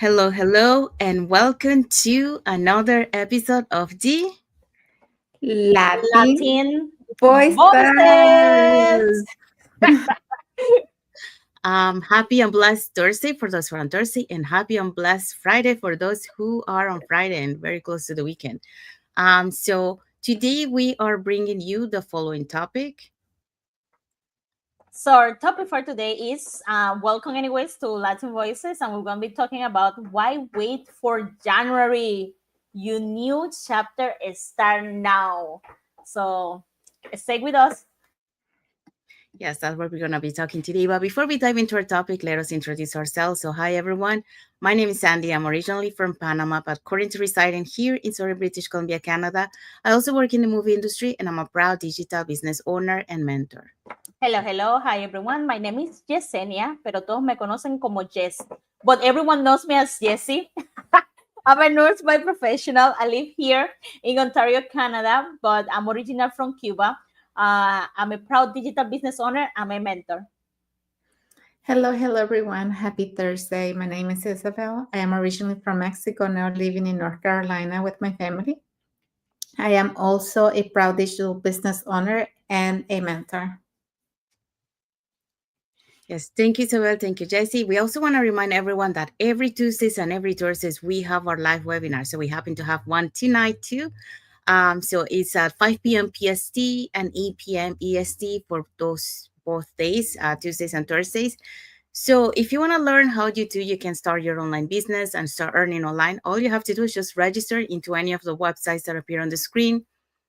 Hello, and welcome to another episode of the Latin Latin voices. voices. Happy and blessed Thursday for those who are on Thursday, and happy and blessed Friday for those who are on Friday and very close to the weekend. So today we are bringing you the following topic. So our topic for today is welcome anyways to Latin Voices, and we're going to be talking about why wait for January. Your new chapter start now. So stay with us. Yes, that's what we're going to be talking today. But before we dive into our topic, let us introduce ourselves. So, hi everyone. My name is Sandy. I'm originally from Panama, but currently residing here in Surrey, British Columbia, Canada. I also work in the movie industry, and I'm a proud digital business owner and mentor. Hello. Hi, everyone. My name is Yesenia, pero todos me conocen como Jess. But everyone knows me as Jessie. I'm a nurse by professional. I live here in Ontario, Canada, but I'm original from Cuba. I'm a proud digital business owner. I'm a mentor. Hello, everyone. Happy Thursday. My name is Isabel. I am originally from Mexico, now living in North Carolina with my family. I am also a proud digital business owner and a mentor. Yes, thank you, Isabel. Thank you, Jesse. We also want to remind everyone that every Tuesdays and every Thursdays we have our live webinar. So we happen to have one tonight too. So it's at 5 p.m. PST and 8 p.m. EST for those both days, Tuesdays and Thursdays. So if you want to learn how you can start your online business and start earning online, all you have to do is just register into any of the websites that appear on the screen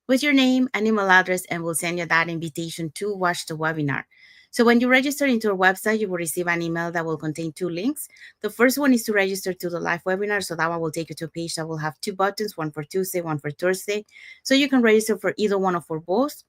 with your name and email address, and we'll send you that invitation to watch the webinar. So when you register into our website, you will receive an email that will contain two links. The first one is to register to the live webinar. So that one will take you to a page that will have two buttons, one for Tuesday, one for Thursday. So you can register for either one or for both.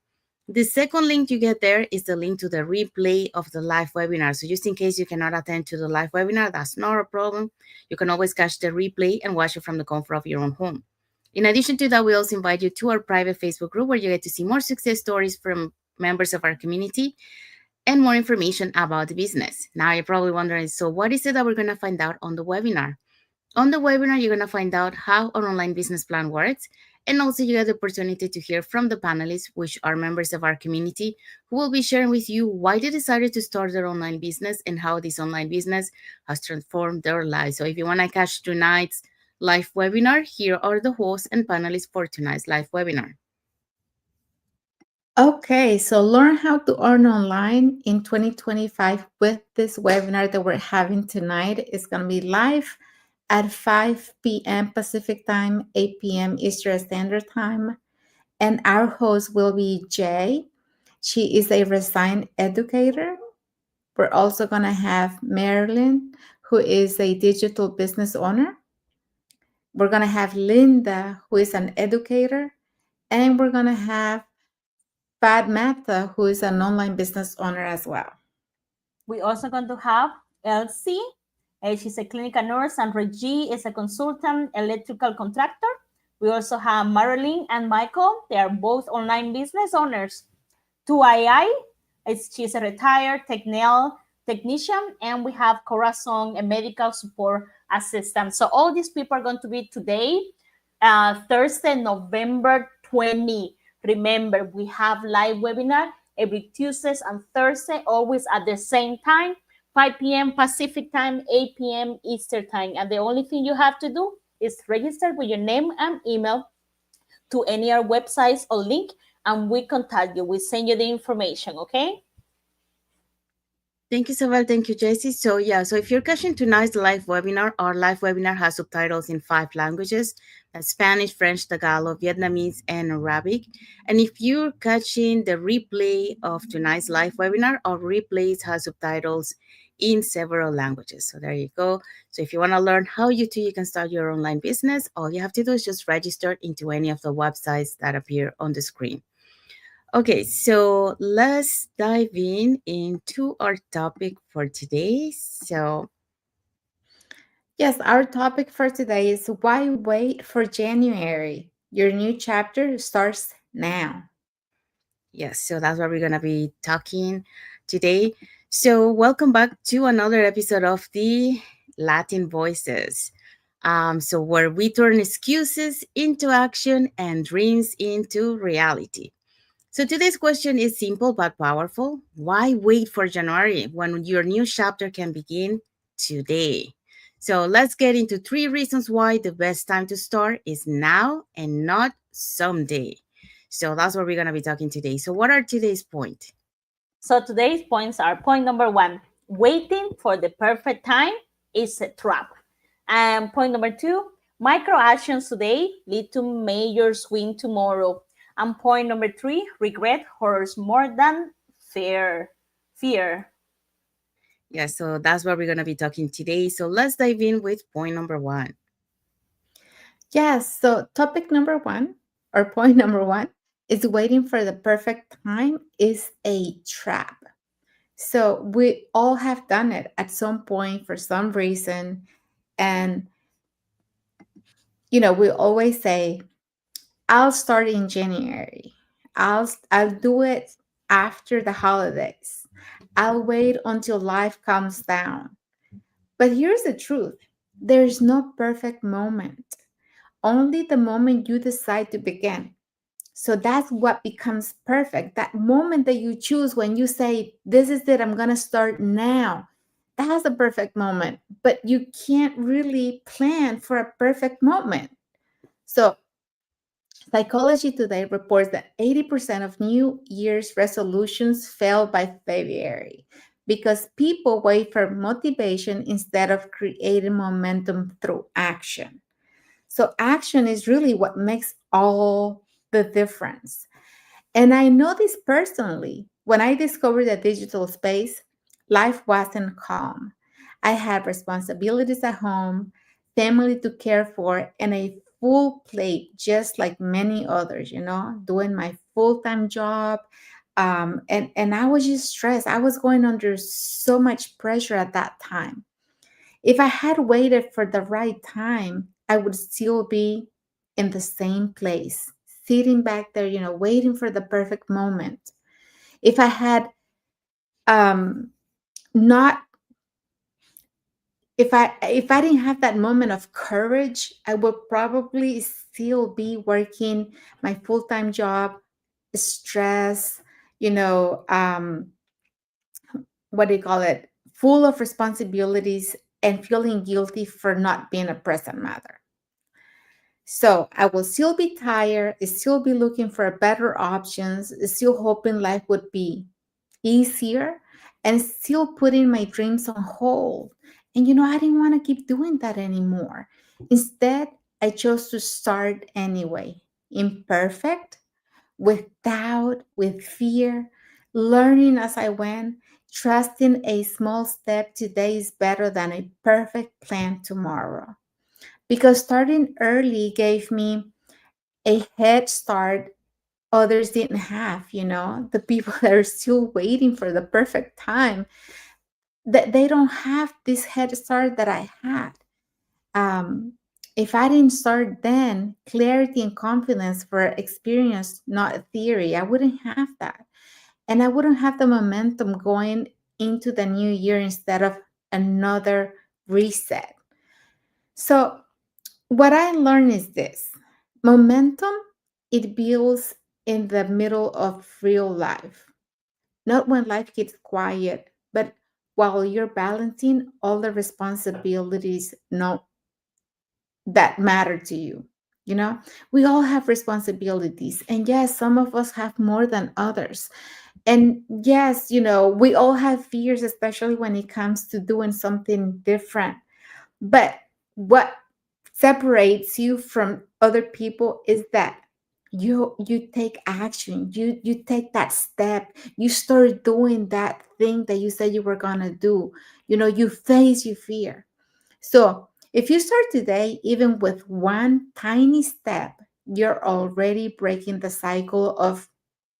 The second link you get there is the link to the replay of the live webinar. So just in case you cannot attend to the live webinar, that's not a problem. You can always catch the replay and watch it from the comfort of your own home. In addition to that, we also invite you to our private Facebook group where you get to see more success stories from members of our community and more information about the business. Now you're probably wondering, so what is it that we're going to find out on the webinar? On the webinar, you're going to find out how an online business plan works. And also you get the opportunity to hear from the panelists, which are members of our community, who will be sharing with you why they decided to start their online business and how this online business has transformed their lives. So if you want to catch tonight's live webinar, here are the hosts and panelists for tonight's live webinar. Okay, so learn how to earn online in 2025 with this webinar that we're having tonight. It's going to be live at 5 p.m. Pacific time, 8 p.m. Eastern Standard Time. And our host will be Jay. She is a resigned educator. We're also going to have Marilyn, who is a digital business owner. We're going to have Linda, who is an educator. And we're going to have Pat Mata, who is an online business owner as well. We also going to have Elsie. She's a clinical nurse, and Reggie is a consultant electrical contractor. We also have Marilyn and Michael. They are both online business owners. 2II, she's a retired technician, and we have Corazon, a medical support assistant. So all these people are going to be today, Thursday, November 20. Remember, we have live webinar every Tuesdays and Thursday, always at the same time, 5 p.m. Pacific time, 8 p.m. Eastern time. And the only thing you have to do is register with your name and email to any of our websites or link, and we contact you. We send you the information, okay? Thank you, Isabel. Thank you, Jessie. So if you're catching tonight's live webinar, our live webinar has subtitles in 5 languages: Spanish, French, Tagalog, Vietnamese, and Arabic. And if you're catching the replay of tonight's live webinar, our replays have subtitles in several languages. So there you go. So if you want to learn how you can start your online business, all you have to do is just register into any of the websites that appear on the screen. Okay, so let's dive into our topic for today. So, yes, our topic for today is why wait for January? Your new chapter starts now. yes, so that's what we're going to be talking today. So, welcome back to another episode of the Latin Voices. So where we turn excuses into action and dreams into reality. So today's question is simple but powerful. Why wait for January when your new chapter can begin today? So let's get into 3 reasons why the best time to start is now and not someday. So that's what we're going to be talking today. So what are today's point? So today's points are: point number one, waiting for the perfect time is a trap. And point number two, micro actions today lead to major swing tomorrow. And point number three, regret hurts more than fear. Fear. Yeah, so that's what we're going to be talking today. So let's dive in with point number one. Yes, so topic number one, or point number one, is waiting for the perfect time is a trap. So we all have done it at some point for some reason. And, we always say, I'll start in January. I'll do it after the holidays. I'll wait until life calms down. But here's the truth. There's no perfect moment. Only the moment you decide to begin. So that's what becomes perfect. That moment that you choose when you say, this is it, I'm going to start now. That's the perfect moment. But you can't really plan for a perfect moment. So Psychology Today reports that 80% of New Year's resolutions fail by February because people wait for motivation instead of creating momentum through action. So, action is really what makes all the difference. And I know this personally. When I discovered the digital space, life wasn't calm. I had responsibilities at home, family to care for, and a full plate, just like many others, doing my full time job. And I was just stressed. I was going under so much pressure at that time. If I had waited for the right time, I would still be in the same place, sitting back there, waiting for the perfect moment. If I had um not if I didn't have that moment of courage, I would probably still be working my full-time job, stress, you know, um what do you call it? Full of responsibilities and feeling guilty for not being a present mother. So I will still be tired, still be looking for better options, still hoping life would be easier, and still putting my dreams on hold. And I didn't want to keep doing that anymore. Instead, I chose to start anyway, imperfect, with doubt, with fear, learning as I went, trusting a small step today is better than a perfect plan tomorrow, because starting early gave me a head start others didn't have. The people that are still waiting for the perfect time, that they don't have this head start that I had. um, if I didn't start then, clarity and confidence for experience, not theory, I wouldn't have that. And I wouldn't have the momentum going into the new year instead of another reset. So what I learned is this: momentum, it builds in the middle of real life, not when life gets quiet, but while you're balancing all the responsibilities that matter to you. We all have responsibilities, and yes, some of us have more than others. And yes, we all have fears, especially when it comes to doing something different. But what separates you from other people is that you take action, you take that step, you start doing that thing that you said you were going to do. You face your fear. So if you start today even with one tiny step, you're already breaking the cycle of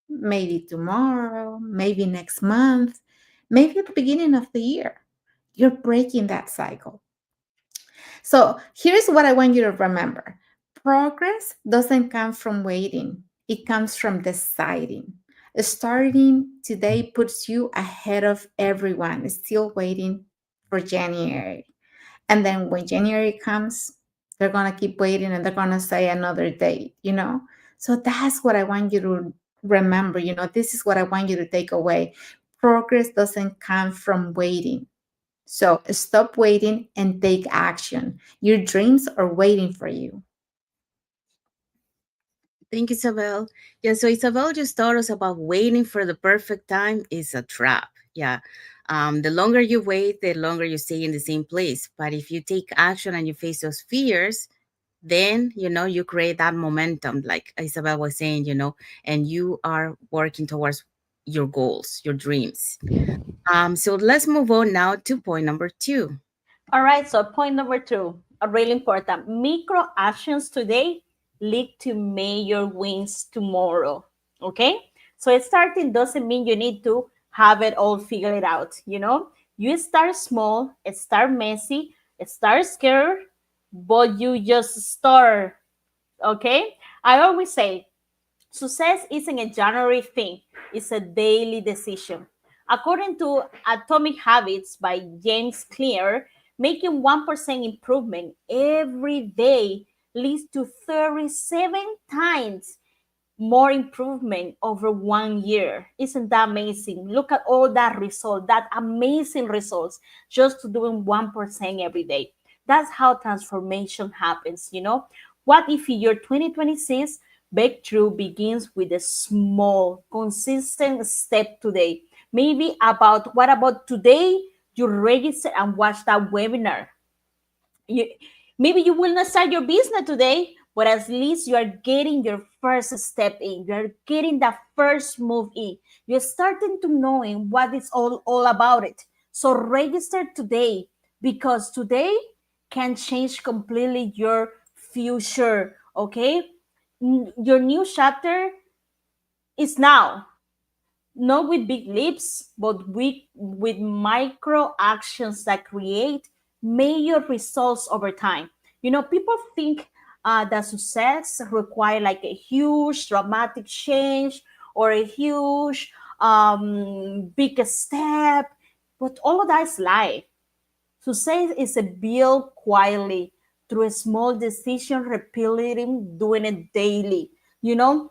maybe tomorrow, maybe next month, maybe at the beginning of the year. You're breaking that cycle. So here's what I want you to remember: progress doesn't come from waiting, it comes from deciding. Starting today puts you ahead of everyone still waiting for January. And then when January comes, They're going to keep waiting and they're going to say another date, you know? So that's what I want you to remember. You know, this is what I want you to take away. Progress doesn't come from waiting. So stop waiting and take action. Your dreams are waiting for you. Thank you, Isabel. Yeah, so Isabel just taught us about waiting for the perfect time is a trap. Yeah. The longer you wait, the longer you stay in the same place. But if you take action and you face those fears, then you create that momentum, like Isabel was saying, and you are working towards your goals, your dreams. So let's move on now to point number 2. All right, so point number 2, really important. Micro actions today lead to major wins tomorrow. Okay? So starting doesn't mean you need to have it all figured out, you know? You start small, start messy, start scared, but you just start. Okay? I always say success isn't a January thing, it's a daily decision. According to Atomic Habits by James Clear, making 1% improvement every day leads to 37 times more improvement over 1 year. Isn't that amazing? Look at all that result, that amazing results just to doing 1% every day. That's how transformation happens, you know? What if your 2026 breakthrough begins with a small, consistent step today? Maybe about what about today you register and watch that webinar. You, maybe you will not start your business today, but at least you are getting your first step in. You are getting that first move in. You're starting to knowing what it's all about it. So register today, because today can change completely your future. Okay, your new chapter is now, not with big leaps, but with micro actions that create major results over time. You know, people think that success require like a huge dramatic change or a huge big step, but all of that is lie. Success is a build quietly through a small decision, repeating, doing it daily. You know,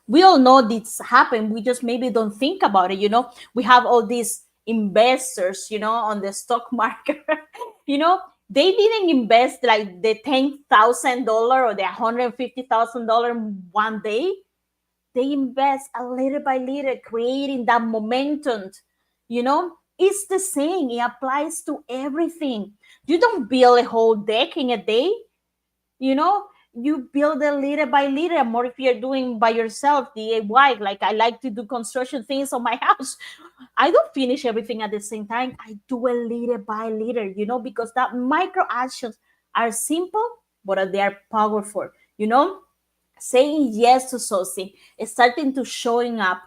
we all know this happened, we just maybe don't think about it. You know, we have all these investors, you know, on the stock market. You know, they didn't invest like the $10,000 or the $150,000 one day. They invest a little by little, creating that momentum. You know, it's the same, it applies to everything. You don't build a whole deck in a day, you know. You build it little by little, more if you're doing by yourself, DIY. Like I like to do construction things on my house. I don't finish everything at the same time, I do it little by little, you know, because that micro actions are simple, but they are powerful, you know. Saying yes to something, starting to showing up,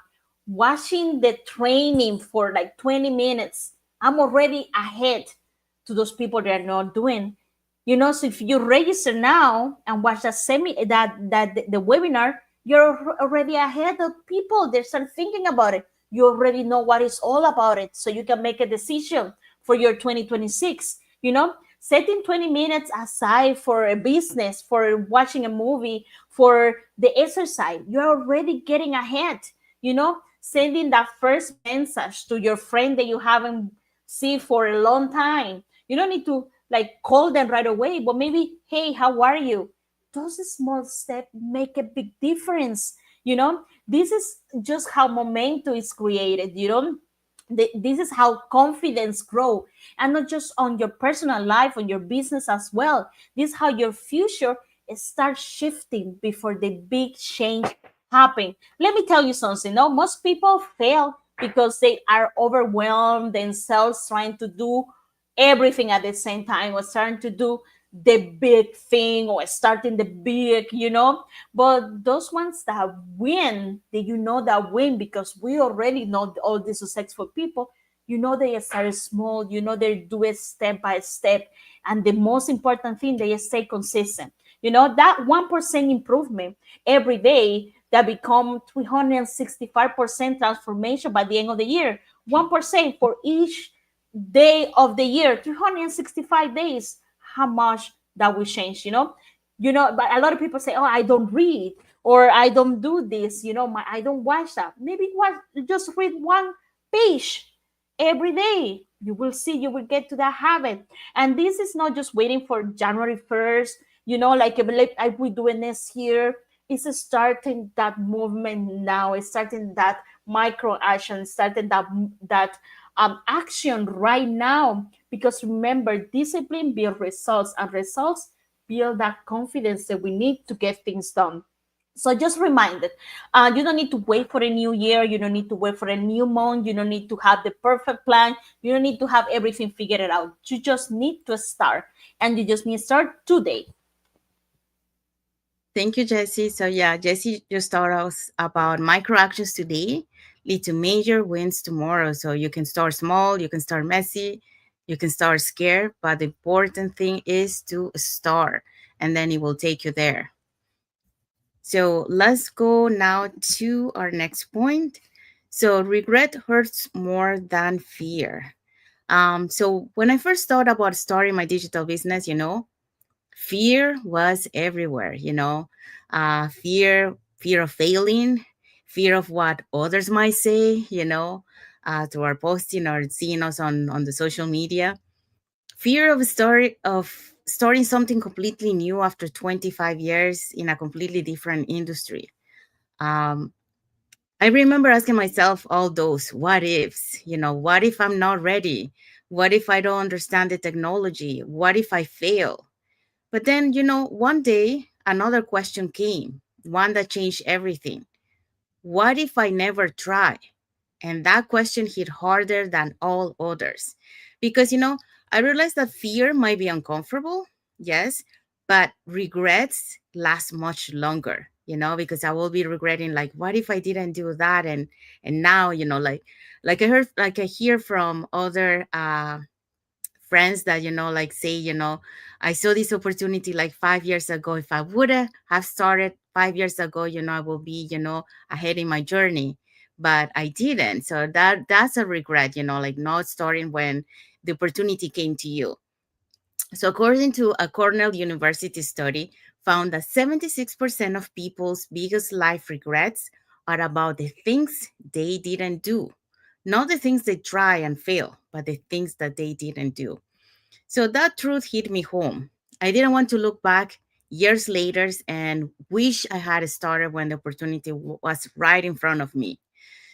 watching the training for like 20 minutes, I'm already ahead to those people that are not doing. You know, so if you register now and watch the webinar, you're already ahead of people. They start thinking about it. You already know what it's all about it, so you can make a decision for your 2026. You know, setting 20 minutes aside for a business, for watching a movie, for the exercise, you're already getting ahead. You know, sending that first message to your friend that you haven't seen for a long time. You don't need to like call them right away, but maybe, hey, how are you? Those small steps make a big difference. You know, this is just how momentum is created. You know, this is how confidence grow, and not just on your personal life, on your business as well. This is how your future starts shifting before the big change happen. Let me tell you something. No, most people fail because they are overwhelmed themselves trying to do everything at the same time, or starting to do the big thing, or starting the big, you know. But those ones that win, that you know that win, because we already know all these successful people, you know, they start small, you know, they do it step by step. And the most important thing, they stay consistent. You know, that 1% improvement every day, that become 365% transformation by the end of the year. 1% for each day of the year, 365 days. How much that will change, but a lot of people say, oh, I don't read, or I don't do this, I don't watch that. Maybe just read one page every day. You will see, you will get to that habit. And this is not just waiting for January 1st, like I will do it next year. It's starting that movement now. It's starting that micro action, starting that action right now. Because remember, discipline builds results, and results build that confidence that we need to get things done. So just reminded, you don't need to wait for a new year. You don't need to wait for a new month. You don't need to have the perfect plan. You don't need to have everything figured out. You just need to start, and you just need to start today. Thank you, Jesse. So yeah, Jesse just taught us about micro actions today lead to major wins tomorrow. So you can start small, you can start messy, you can start scared, but the important thing is to start, and then it will take you there. So let's go now to our next point. So regret hurts more than fear. So when I first thought about starting my digital business, fear was everywhere, fear of failing, fear of what others might say, to our posting or seeing us on the social media, fear of starting something completely new after 25 years in a completely different industry. um, I remember asking myself all those what ifs, what if I'm not ready, what if I don't understand the technology, what if I fail. But then, one day another question came, one that changed everything. What if I never try? And that question hit harder than all others. Because, I realized that fear might be uncomfortable, yes, but regrets last much longer, because I will be regretting, like, what if I didn't do that? And now, like I hear from other friends that like say, I saw this opportunity like 5 years ago. If I would have started 5 years ago, I will be ahead in my journey, but I didn't. So that's a regret, like not starting when the opportunity came to you. So according to a Cornell University study, found that 76% of people's biggest life regrets are about the things they didn't do, not the things they try and fail, but the things that they didn't do. So that truth hit me home. I didn't want to look back years later and wish I had started when the opportunity was right in front of me.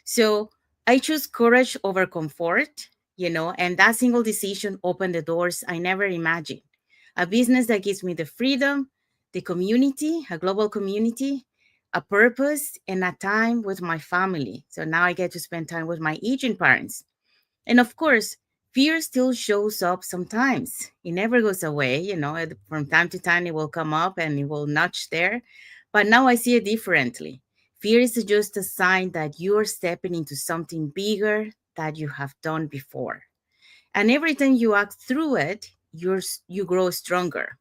So I choose courage over comfort, and that single decision opened the doors I never imagined. A business that gives me the freedom, the community, a global community, a purpose, and a time with my family. So now I get to spend time with my aging parents. And of course, fear still shows up sometimes. It never goes away, from time to time it will come up and it will nudge there. But now I see it differently. Fear is just a sign that you're stepping into something bigger that you have done before. And every time you act through it, you grow stronger.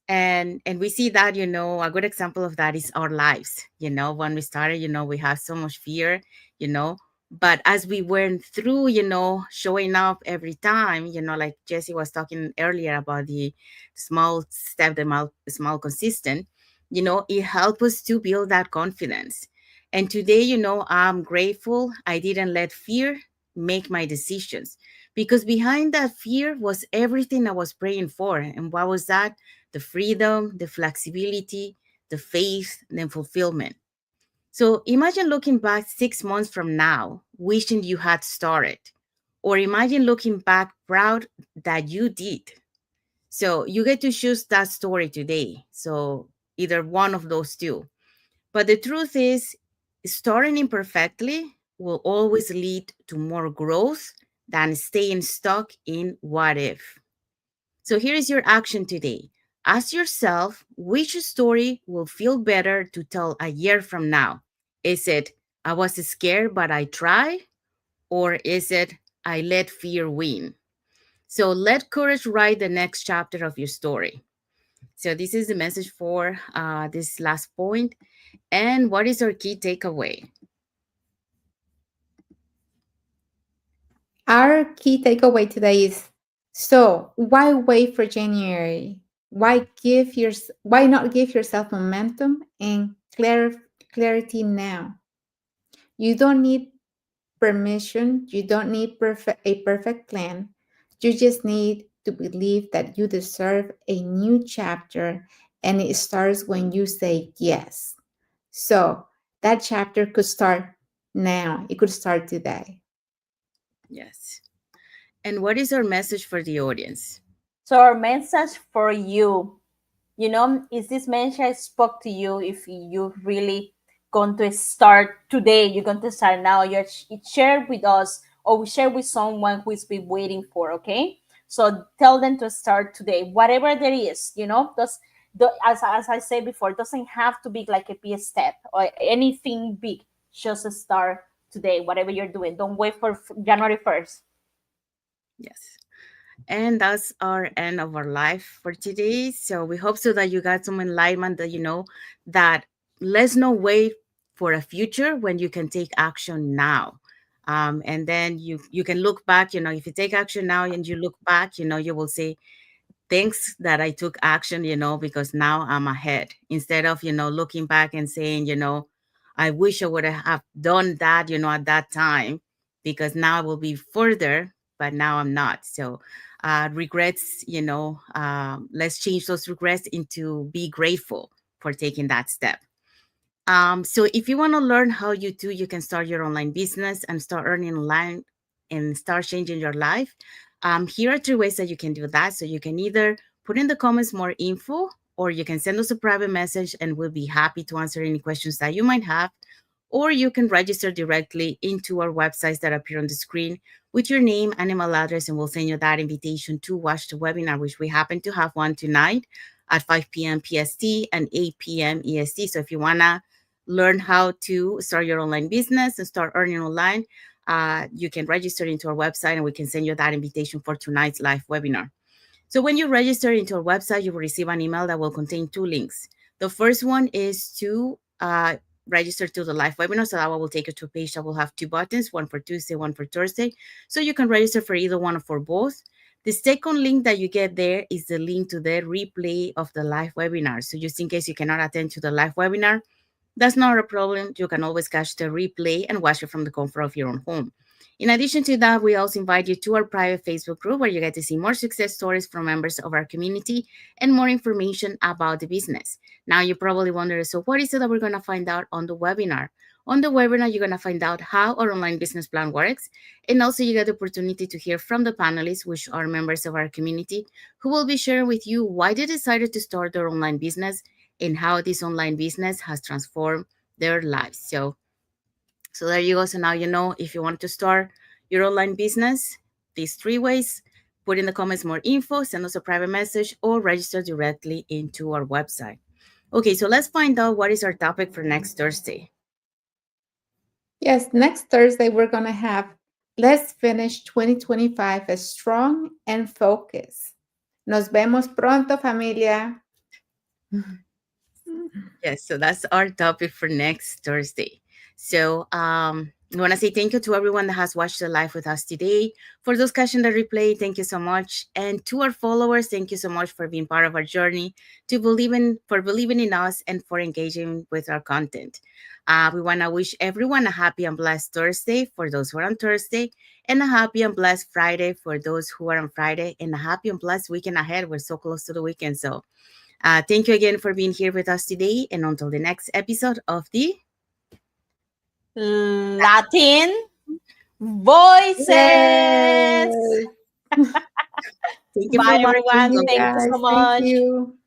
And we see that, a good example of that is our lives. When we started, we have so much fear, you know but as we went through, showing up every time, like Jesse was talking earlier about the small step, the small consistent, it helped us to build that confidence. And today, I'm grateful I didn't let fear make my decisions, because behind that fear was everything I was praying for. And what was that? The freedom, the flexibility, the faith, the fulfillment. So imagine looking back 6 months from now, wishing you had started, or imagine looking back proud that you did. So you get to choose that story today. So either one of those two. But the truth is, starting imperfectly will always lead to more growth than staying stuck in what if. So here is your action today. Ask yourself which story will feel better to tell a year from now. Is it, I was scared but I tried? Or is it, I let fear win? So let courage write the next chapter of your story. So this is the message for this last point. And what is our key takeaway? Our key takeaway today is, so why wait for January? Why not give yourself momentum and clarity now? You don't need permission, you don't need a perfect plan. You just need to believe that you deserve a new chapter, and it starts when you say yes. So that chapter could start now, it could start today. Yes. And what is our message for the audience? So our message for you, is this message spoke to you? If you really going to start today, you're going to start now, you share with us, or we share with someone who's been waiting for, okay? So tell them to start today, whatever there is, as I said before, it doesn't have to be like a big step or anything big. Just start today, whatever you're doing. Don't wait for January 1st. Yes. And that's our end of our life for today. So we hope so that you got some enlightenment, that that let's not wait for a future when you can take action now. And then you can look back, if you take action now and you look back, you will say, thanks that I took action, because now I'm ahead. Instead of, looking back and saying, I wish I would have done that, at that time, because now I will be further, but now I'm not. So regrets, let's change those regrets into be grateful for taking that step. So if you want to learn how you can start your online business and start earning online and start changing your life, here are three ways that you can do that. So you can either put in the comments more info, or you can send us a private message and we'll be happy to answer any questions that you might have. Or you can register directly into our websites that appear on the screen with your name and email address, and we'll send you that invitation to watch the webinar, which we happen to have one tonight at 5 p.m. PST and 8 p.m. EST. So if you want to learn how to start your online business and start earning online, you can register into our website and we can send you that invitation for tonight's live webinar. So when you register into our website, you will receive an email that will contain two links. The first one is to register to the live webinar. So that will take you to a page that will have two buttons, one for Tuesday, one for Thursday. So you can register for either one or for both. The second link that you get there is the link to the replay of the live webinar. So just in case you cannot attend to the live webinar, that's not a problem. You can always catch the replay and watch it from the comfort of your own home. In addition to that, we also invite you to our private Facebook group where you get to see more success stories from members of our community and more information about the business. Now, you probably wonder, so what is it that we're going to find out on the webinar? On the webinar, you're going to find out how our online business plan works. And also, you get the opportunity to hear from the panelists, which are members of our community, who will be sharing with you why they decided to start their online business and how this online business has transformed their lives. So there you go. So now you know, if you want to start your online business, these three ways: put in the comments more info, send us a private message, or register directly into our website. Okay, so let's find out what is our topic for next Thursday. Yes, next Thursday we're going to have Let's Finish 2025 as Strong and Focused. Nos vemos pronto, familia. Yes, so that's our topic for next Thursday. So I want to say thank you to everyone that has watched the live with us today. For those catching the replay, thank you so much. And to our followers, thank you so much for being part of our journey, for believing in us, and for engaging with our content. We want to wish everyone a happy and blessed Thursday for those who are on Thursday, and a happy and blessed Friday for those who are on Friday, and a happy and blessed weekend ahead. We're so close to the weekend. So thank you again for being here with us today. And until the next episode of the Latin Voices. Yay. Thank you for Bye, watching. everyone. You Thank you guys, so thank much. you.